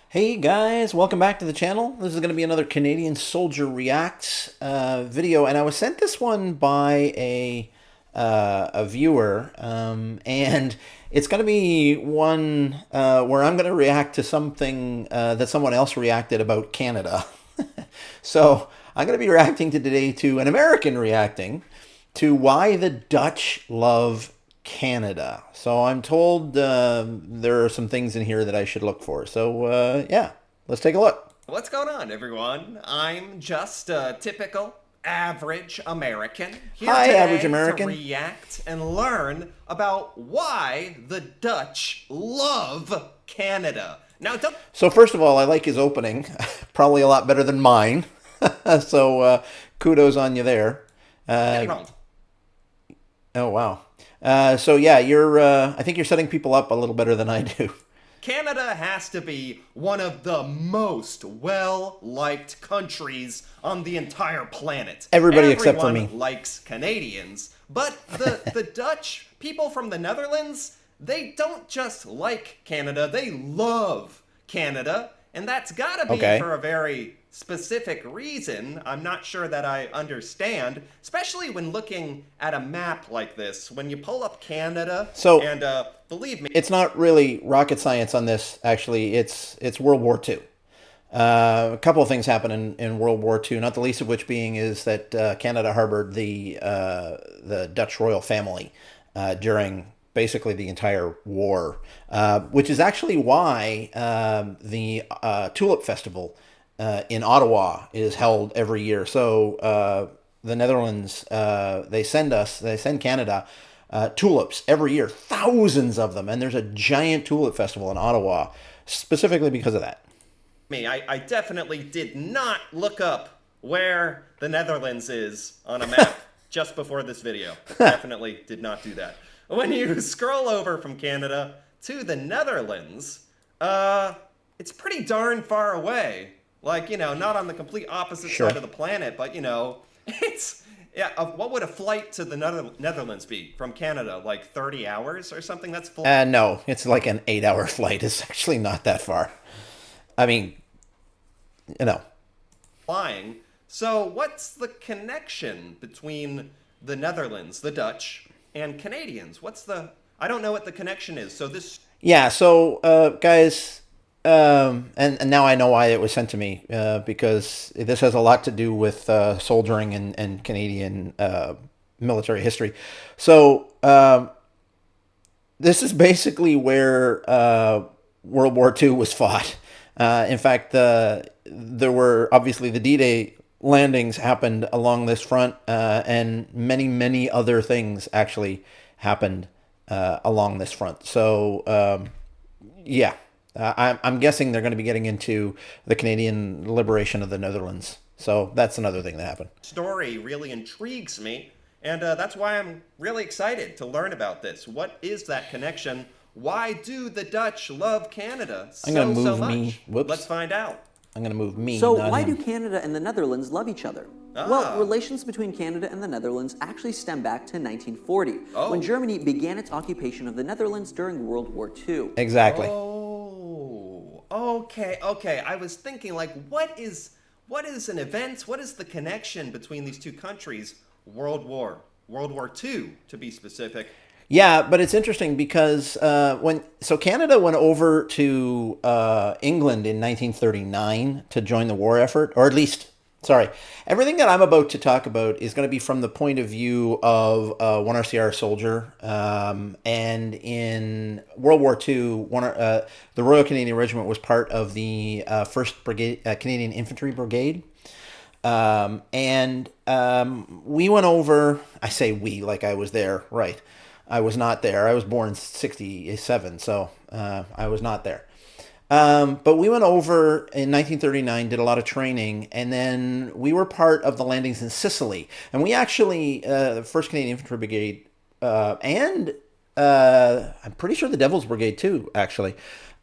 Hey guys, welcome back to the channel. This is going to be another Canadian Soldier Reacts video, and I was sent this one by a viewer, and it's going to be one where I'm going to react to something that someone else reacted about Canada. So I'm going to be reacting today to an American reacting to why the Dutch love Canada. So I'm told there are some things in here that I should look for. So yeah, let's take a look. What's going on, everyone? I'm just a typical average American here Hi, today average American. to react and learn about why the Dutch love Canada. Now, don't So first of all, I like his opening, probably a lot better than mine. So kudos on you there. get me wrong. Oh wow. So yeah, you're. I think you're setting people up a little better than I do. Canada has to be one of the most well-liked countries on the entire planet. Everybody except for Everyone me. likes Canadians, but the Dutch, people from the Netherlands, they don't just like Canada, they love Canada, and that's gotta be Okay. for a very specific reason. I'm not sure that I understand, especially when looking at a map like this. When you pull up Canada, So- and believe me, It's not really rocket science on this. Actually, it's World War II. A couple of things happened in World War II, not the least of which being is that Canada harbored the Dutch royal family during basically the entire war, which is actually why the Tulip Festival in Ottawa is held every year. So the Netherlands, they send Canada tulips every year, thousands of them, and there's a giant tulip festival in Ottawa specifically because of that. I definitely did not look up where the Netherlands is on a map just before this video. Definitely did not do that. When you scroll over from Canada to the Netherlands, it's pretty darn far away. Like, not on the complete opposite Sure. side of the planet, but, it's... Yeah, what would a flight to the Netherlands be from Canada? Like 30 hours or something? That's full. No, it's like an 8-hour flight. It's actually not that far. I mean, you know. Flying. So, what's the connection between the Netherlands, the Dutch, and Canadians? I don't know what the connection is. So, this. Yeah, so guys, and now I know why it was sent to me, because this has a lot to do with soldiering and Canadian military history. So this is basically where World War II was fought. In fact, there were obviously the D-Day landings happened along this front, and many, many other things actually happened along this front. So, yeah, I'm guessing they're going to be getting into the Canadian liberation of the Netherlands. So that's another thing that happened. Story really intrigues me, and that's why I'm really excited to learn about this. What is that connection? Why do the Dutch love Canada I'm gonna so move much? me. Whoops. Let's find out. I'm going to move me. So not why him. do Canada and the Netherlands love each other? Well, relations between Canada and the Netherlands actually stem back to 1940, when Germany began its occupation of the Netherlands during World War II. Exactly. Oh, okay. I was thinking, like, what is an event? What is the connection between these two countries? World War II, to be specific. Yeah, but it's interesting because Canada went over to England in 1939 to join the war effort, or at least, sorry, everything that I'm about to talk about is going to be from the point of view of a 1RCR soldier. And in World War II, the Royal Canadian Regiment was part of the 1st Brigade, Canadian Infantry Brigade. We went over, I say we, like I was there, right? I was not there. I was born in 67, so I was not there. But we went over in 1939, did a lot of training, and then we were part of the landings in Sicily. And we actually, the 1st Canadian Infantry Brigade, and I'm pretty sure the Devil's Brigade too, actually,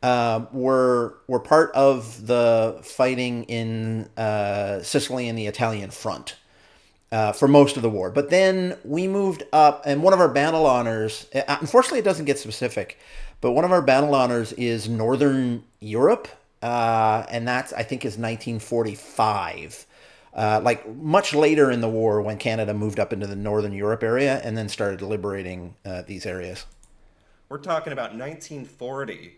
were part of the fighting in Sicily and the Italian front. For most of the war. But then we moved up, and one of our battle honors, unfortunately it doesn't get specific, but one of our battle honors is Northern Europe. and that's, I think, is 1945. Like much later in the war when Canada moved up into the Northern Europe area and then started liberating these areas. We're talking about 1940.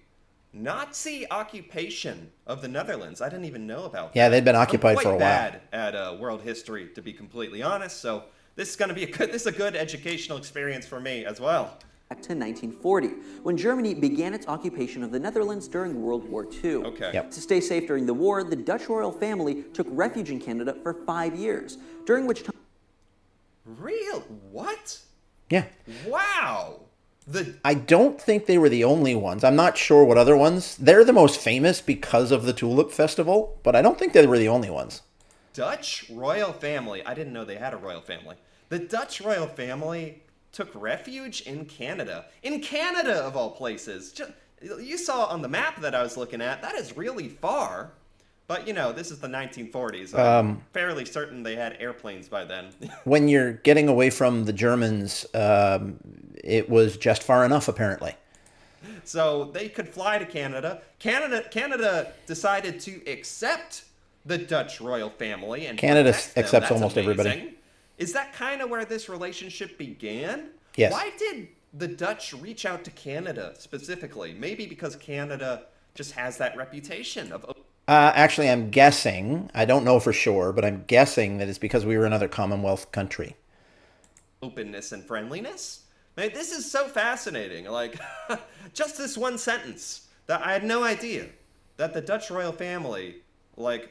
Nazi occupation of the Netherlands. I didn't even know about that. Yeah, they'd been occupied for a while. I'm quite bad at world history, to be completely honest. So this is going to be this is a good educational experience for me as well. Back to 1940, when Germany began its occupation of the Netherlands during World War II. Okay. Yep. To stay safe during the war, the Dutch royal family took refuge in Canada for 5 years, during which time... Real? What? Yeah. Wow. I don't think they were the only ones. I'm not sure what other ones. They're the most famous because of the Tulip Festival, but I don't think they were the only ones. Dutch royal family. I didn't know they had a royal family. The Dutch royal family took refuge in Canada. In Canada, of all places. You saw on the map that I was looking at, that is really far. But, you know, this is the 1940s. I'm fairly certain they had airplanes by then. When you're getting away from the Germans, it was just far enough, apparently. So they could fly to Canada. Canada decided to accept the Dutch royal family. And Canada protect them. accepts That's almost amazing. everybody. Is that kind of where this relationship began? Yes. Why did the Dutch reach out to Canada specifically? Maybe because Canada just has that reputation of... Actually, I'm guessing, I don't know for sure, but I'm guessing that it's because we were another Commonwealth country. openness and friendliness. Man, this is so fascinating. Like, just this one sentence that I had no idea that the Dutch royal family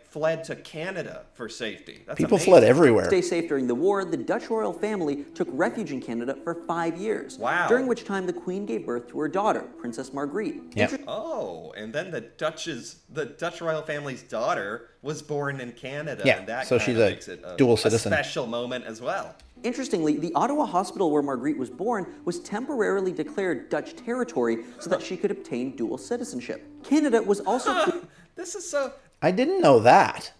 fled to Canada for safety. That's People amazing. fled everywhere. To stay safe during the war, the Dutch royal family took refuge in Canada for 5 years. Wow. During which time the Queen gave birth to her daughter, Princess Margaret. Yep. Oh, and then the Dutch royal family's daughter was born in Canada. Yeah, and that so kinda she's a makes it dual citizen. A special moment as well. Interestingly, the Ottawa hospital where Margaret was born was temporarily declared Dutch territory so that she could obtain dual citizenship. Canada was also... This is so... I didn't know that.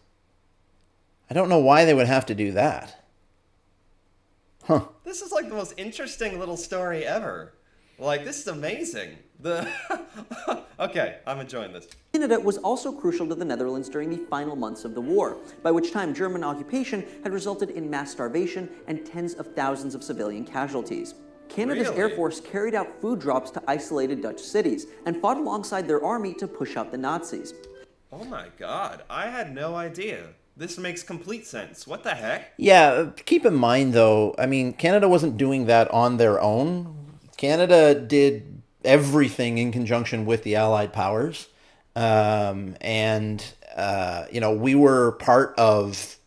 I don't know why they would have to do that. Huh. This is like the most interesting little story ever. Like, this is amazing. Okay, I'm enjoying this. Canada was also crucial to the Netherlands during the final months of the war, by which time German occupation had resulted in mass starvation and tens of thousands of civilian casualties. Canada's Really? Air Force carried out food drops to isolated Dutch cities and fought alongside their army to push out the Nazis. Oh my god, I had no idea. This makes complete sense. What the heck? Yeah, keep in mind though, I mean, Canada wasn't doing that on their own. Canada did everything in conjunction with the Allied powers. You know, we were part of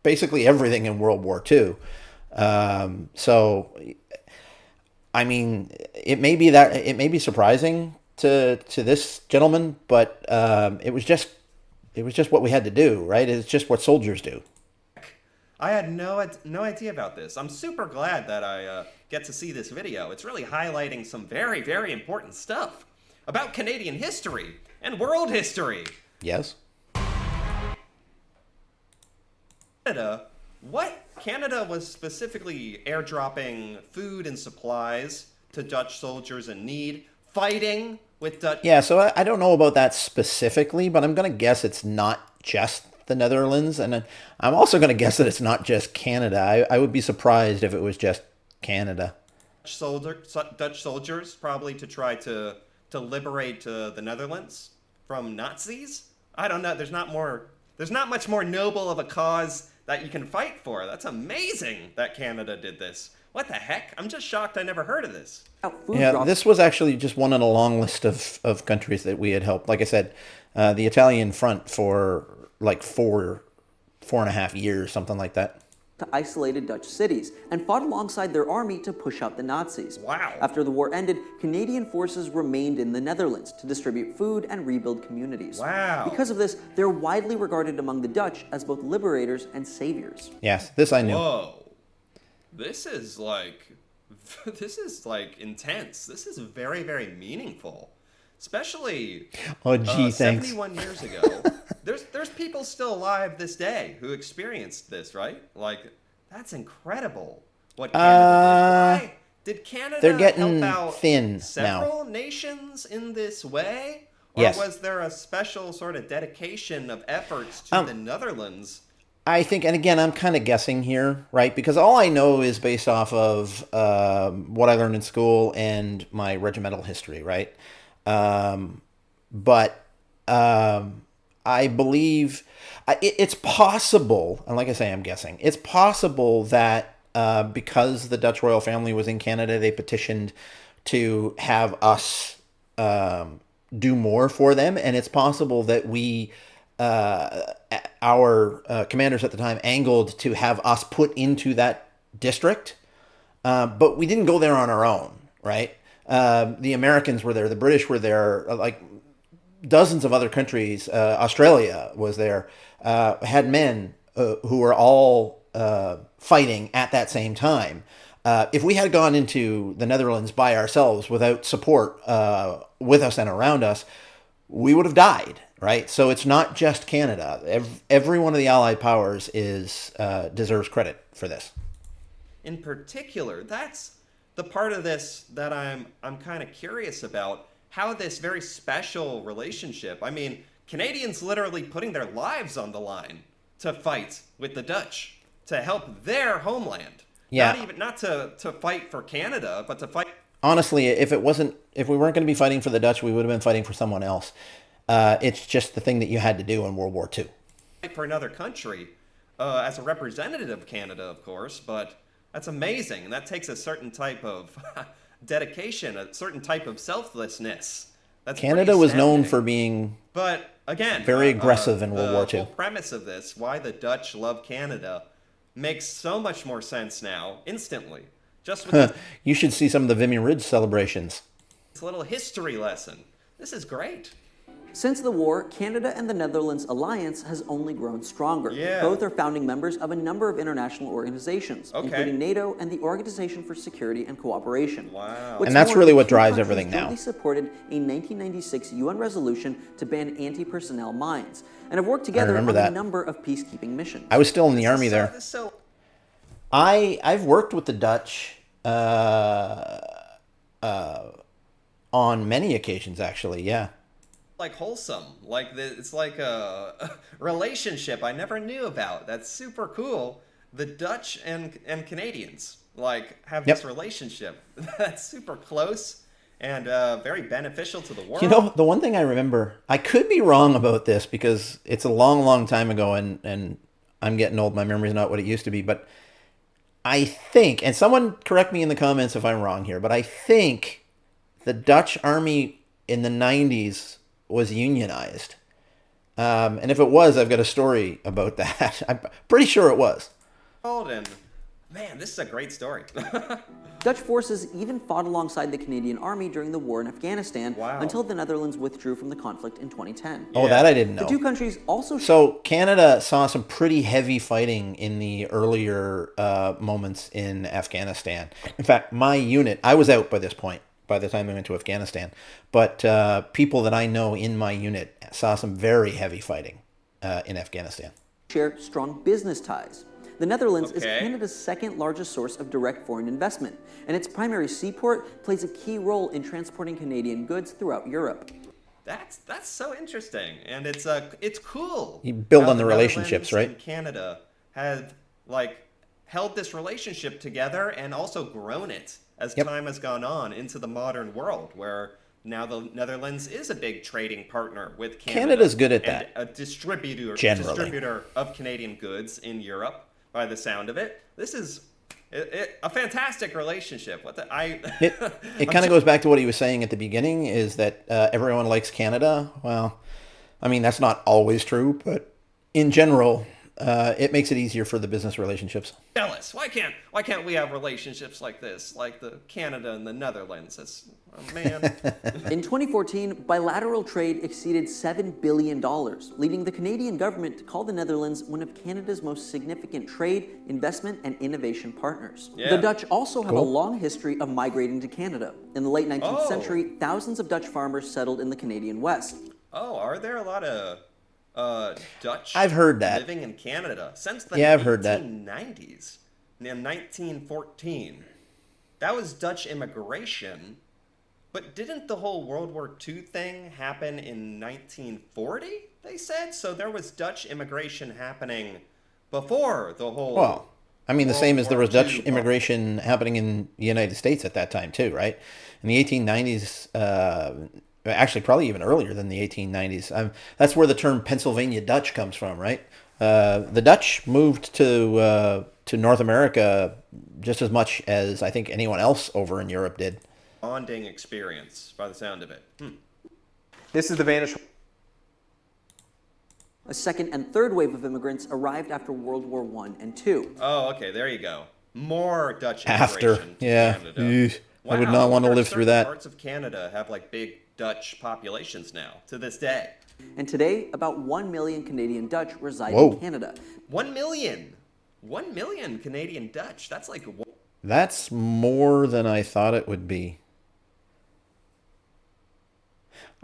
basically everything in World War II. So, I mean, it may be surprising to this gentleman, but it was just what we had to do, right? It's just what soldiers do. I had no idea about this. I'm super glad that I get to see this video. It's really highlighting some very, very important stuff about Canadian history and world history. Yes. Canada was specifically airdropping food and supplies to Dutch soldiers in need, fighting with Dutch... Yeah, so I don't know about that specifically, but I'm going to guess it's not just the Netherlands, and I'm also going to guess that it's not just Canada. I would be surprised if it was just Canada. Dutch soldiers, probably to try to liberate the Netherlands from Nazis? I don't know. There's not much more noble of a cause that you can fight for. That's amazing that Canada did this. What the heck? I'm just shocked I never heard of this. Yeah, this was actually just one in a long list of countries that we had helped. Like I said, the Italian front for like 4.5 years, something like that. To isolated Dutch cities and fought alongside their army to push out the Nazis. Wow. After the war ended, Canadian forces remained in the Netherlands to distribute food and rebuild communities. Wow. Because of this, they're widely regarded among the Dutch as both liberators and saviors. Yes, this I knew. Whoa. This is like intense. This is very, very meaningful. Especially Oh, gee, thanks. 71 years ago. There's people still alive this day who experienced this, right? Like, that's incredible. What Canada did. Did Canada They're getting help out thin several nations in this way? Or Yes. was there a special sort of dedication of efforts to the Netherlands? I think, and again, I'm kind of guessing here, right? Because all I know is based off of what I learned in school and my regimental history, right? But I believe it's possible, and like I say, I'm guessing, it's possible that because the Dutch royal family was in Canada, they petitioned to have us do more for them, and it's possible that our commanders at the time angled to have us put into that district, but we didn't go there on our own, right? The Americans were there, the British were there, like dozens of other countries. Australia was there, had men who were all fighting at that same time. If we had gone into the Netherlands by ourselves without support with us and around us, we would have died, right? So it's not just Canada. Every one of the Allied powers deserves credit for this. In particular, that's the part of this that I'm kind of curious about. How this very special relationship. I mean, Canadians literally putting their lives on the line to fight with the Dutch to help their homeland. Yeah. Not to fight for Canada, but to fight Honestly, if we weren't going to be fighting for the Dutch, we would have been fighting for someone else. It's just the thing that you had to do in World War II. for another country as a representative of Canada, of course. But that's amazing, and that takes a certain type of dedication, a certain type of selflessness. That's Canada was known for being but again, very aggressive in World War II. The whole premise of this, why the Dutch love Canada, makes so much more sense now, instantly. Just with You should see some of the Vimy Ridge celebrations. this little history lesson. This is great. Since the war, Canada and the Netherlands alliance has only grown stronger. Yeah. Both are founding members of a number of international organizations, Okay. including NATO and the Organization for Security and Cooperation. Wow. What's And that's more, really the what two drives countries everything now. jointly supported a 1996 UN resolution to ban anti-personnel mines, and have worked together remember on that. a number of peacekeeping missions. I was still in the army there. So I've worked with the Dutch on many occasions, actually. Yeah. like wholesome, it's like a relationship I never knew about. That's super cool. The Dutch and Canadians have Yep. this relationship that's super close and very beneficial to the world. You know, the one thing I remember, I could be wrong about this because it's a long, long time ago, and I'm getting old. My memory's not what it used to be, but I think, and someone correct me in the comments if I'm wrong here, but I think the Dutch army in the 90s was unionized. And if it was, I've got a story about that. I'm pretty sure it was. And man, this is a great story. Dutch forces even fought alongside the Canadian Army during the war in Afghanistan Wow. until the Netherlands withdrew from the conflict in 2010. Oh, that I didn't know. The two countries also So Canada saw some pretty heavy fighting in the earlier moments in Afghanistan. In fact, my unit, I was out by this point, by the time we went to Afghanistan, but people that I know in my unit saw some very heavy fighting in Afghanistan. share strong business ties. The Netherlands is Okay. Canada's second largest source of direct foreign investment, and its primary seaport plays a key role in transporting Canadian goods throughout Europe. That's so interesting, and it's cool. You build how on the relationships, Netherlands right? And Canada have held this relationship together and also grown it as Yep. time has gone on into the modern world, where now the Netherlands is a big trading partner with Canada. Canada's good at and that. a distributor Generally. of Canadian goods in Europe. By the sound of it, this is a fantastic relationship. It kind of goes back to what he was saying at the beginning, is that everyone likes Canada. Well, I mean, that's not always true, but in general, it makes it easier for the business relationships. jealous. Why can't we have relationships like this, like the Canada and the Netherlands? Oh, man. In 2014, bilateral trade exceeded $7 billion, leading the Canadian government to call the Netherlands one of Canada's most significant trade, investment, and innovation partners. Yeah. The Dutch also have a Cool. long history of migrating to Canada. In the late 19th Oh. century, thousands of Dutch farmers settled in the Canadian West. Oh, are there a lot of Dutch I've heard that. living in Canada since the Yeah, I've heard that. 1890s? In 1914. That was Dutch immigration But didn't the whole World War II thing happen in 1940, they said? So there was Dutch immigration happening before the whole Well, I mean, the World same as there War was Dutch II bubble. immigration happening in the United States at that time too, right? In the 1890s, actually probably even earlier than the 1890s. That's where the term Pennsylvania Dutch comes from, right? The Dutch moved to North America just as much as I think anyone else over in Europe did. Bonding experience, by the sound of it. This is the vantage. A second and third wave of immigrants arrived after World War I and II. Oh, okay, there you go. More Dutch After, immigration to yeah. Canada. Eesh. I would Wow, not want to wonder if live through certain that. Parts of Canada have like big Dutch populations now to this day. And today, about 1 million Canadian Dutch reside Whoa. in Canada. 1 million. 1 million Canadian Dutch. That's like That's more than I thought it would be.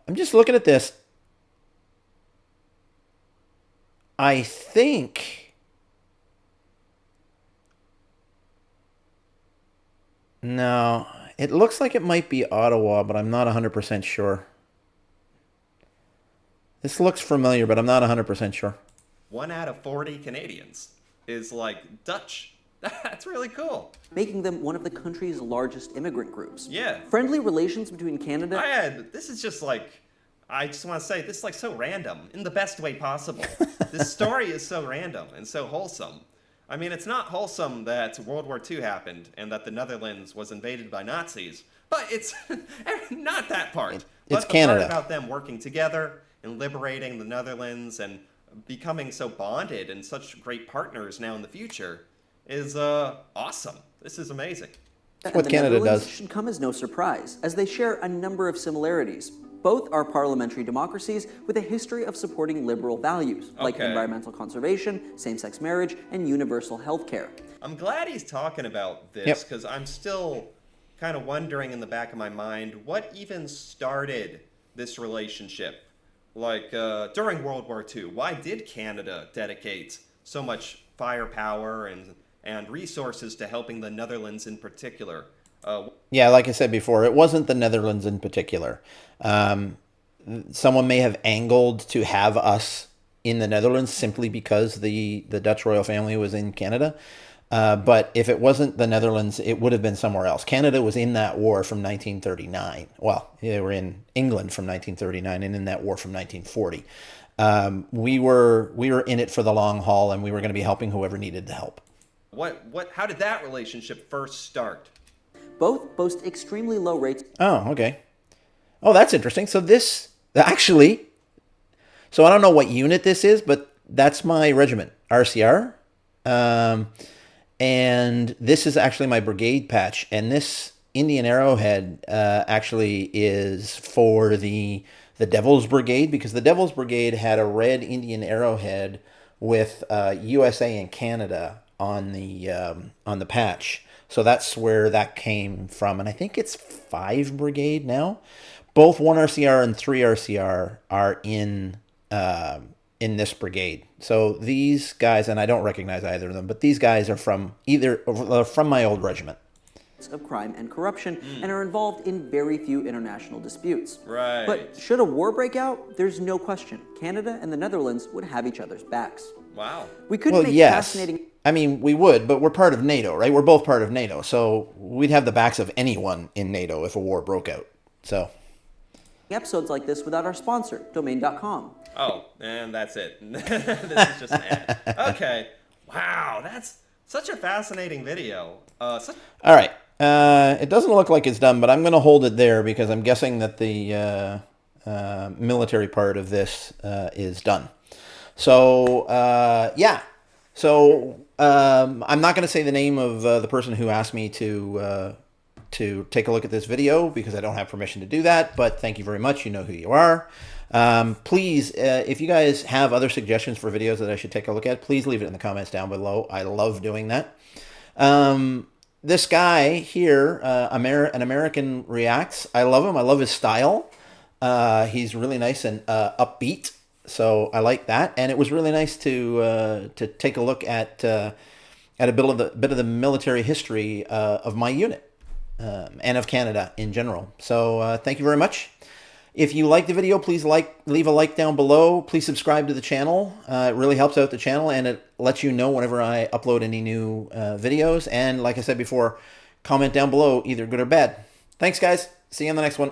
I'm just looking at this. I think. No, it looks like it might be Ottawa, but I'm not 100% sure. This looks familiar, but I'm not 100% sure. 1 out of 40 Canadians is like Dutch. That's really cool. Making them one of the country's largest immigrant groups. Yeah. Friendly relations between Canada This is just like, I just want to say, this is like so random in the best way possible. This story is so random and so wholesome. I mean, it's not wholesome that World War II happened and that the Netherlands was invaded by Nazis, but it's not that part. It's But the Canada. part about them working together and liberating the Netherlands and becoming so bonded and such great partners now in the future is awesome. This is amazing. and what the Canada Netherlands does. should come as no surprise, as they share a number of similarities. Both are parliamentary democracies with a history of supporting liberal values, like Okay. environmental conservation, same-sex marriage, and universal health care. I'm glad he's talking about this Yep. because I'm still kind of wondering in the back of my mind what even started this relationship. Like during World War II, why did Canada dedicate so much firepower and resources to helping the Netherlands in particular? Yeah, like I said before, it wasn't the Netherlands in particular. Someone may have angled to have us in the Netherlands simply because the Dutch royal family was in Canada. But if it wasn't the Netherlands, it would have been somewhere else. Canada was in that war from 1939. Well, they were in England from 1939 and in that war from 1940. We were in it for the long haul, and we were going to be helping whoever needed the help. How did that relationship first start? Both boast extremely low rates Oh, okay. Oh, that's interesting. So this actually, so I don't know what unit this is, but that's my regiment, RCR. And this is actually my brigade patch. And this Indian Arrowhead actually is for the Devil's Brigade, because the Devil's Brigade had a red Indian Arrowhead with USA and Canada on the patch. So that's where that came from. And I think it's 5 Brigade now. Both 1 RCR and 3 RCR are in this brigade. So these guys, and I don't recognize either of them, but these guys are from my old regiment. of crime and corruption and are involved in very few international disputes. Right. But should a war break out, there's no question Canada and the Netherlands would have each other's backs. Wow. We could Well, make yes. fascinating I mean, we would, but we're part of NATO, right? We're both part of NATO. So we'd have the backs of anyone in NATO if a war broke out. So, episodes like this without our sponsor, Domain.com. Oh, and that's it. This is just an ad. Okay. Wow, that's such a fascinating video. all right. It doesn't look like it's done, but I'm going to hold it there because I'm guessing that the military part of this is done. So, yeah. So, I'm not going to say the name of the person who asked me to take a look at this video because I don't have permission to do that, but thank you very much. You know who you are. Please, if you guys have other suggestions for videos that I should take a look at, please leave it in the comments down below. I love doing that. This guy here, an American Reacts. I love him. I love his style. He's really nice and upbeat. So I like that, and it was really nice to take a look at a bit of the military history of my unit. and of Canada in general. So thank you very much. If you like the video, please leave a like down below. Please subscribe to the channel. It really helps out the channel, and it lets you know whenever I upload any new videos. And like I said before, comment down below, either good or bad. Thanks, guys. See you on the next one.